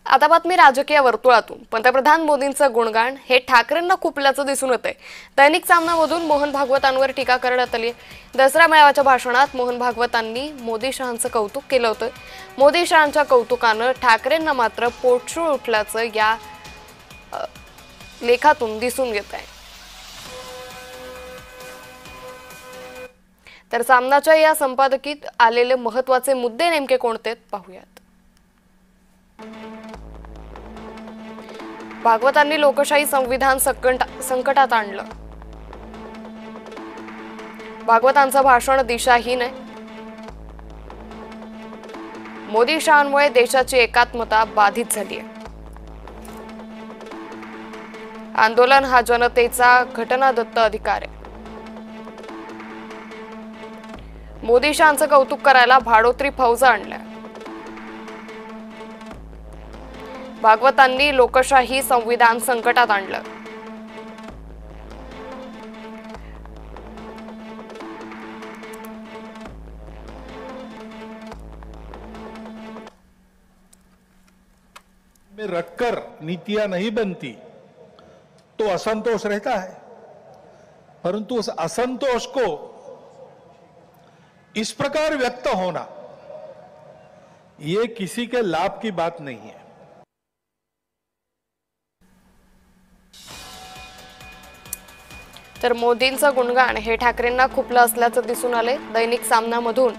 आता बातमी राजकीय वर्तुळातून। पंतप्रधान मोदींचं गुणगान हे ठाकरेंना खुपल्याचं दिसून येतंय। दैनिक सामनामधून मोहन भागवतांवर टीका करण्यात आली। दसरा मेळाव्याच्या भाषणात मोहन भागवतांनी मोदी शहांचं कौतुक केलं होतं। मोदी शहांच्या कौतुकानं ठाकरेंना मात्र पोटशूळ उठल्याचं या लेखातून दिसून येत आहे। तर सामनाच्या या संपादकीत आलेले महत्त्वाचे मुद्दे नेमके कोणते पाहूयात। भागवतांनी लोकशाही संविधान संकटात आणलं। भागवतांचं भाषण दिशाहीन आहे। मोदी शहांमुळे देशाची एकात्मता बाधित झाली आहे। आंदोलन हा जनतेचा घटनादत्त अधिकार आहे। मोदी शहांचं कौतुक करायला भाडोत्री फौजा आणल्या। भागवतांनी लोकशाही संविधान संकटात आणलं। में रखकर नीतियां नहीं बनती तो असंतोष रहता है, परंतु उस असंतोष को इस प्रकार व्यक्त होना ये किसी के लाभ की बात नहीं है। तर मोदींचं गुणगान हे ठाकरेंना खुपलं असल्याचं दिसून आले। दैनिक सामनामधून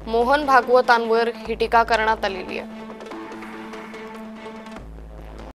मोहन भागवतांवर ही टीका करण्यात आलेली आहे।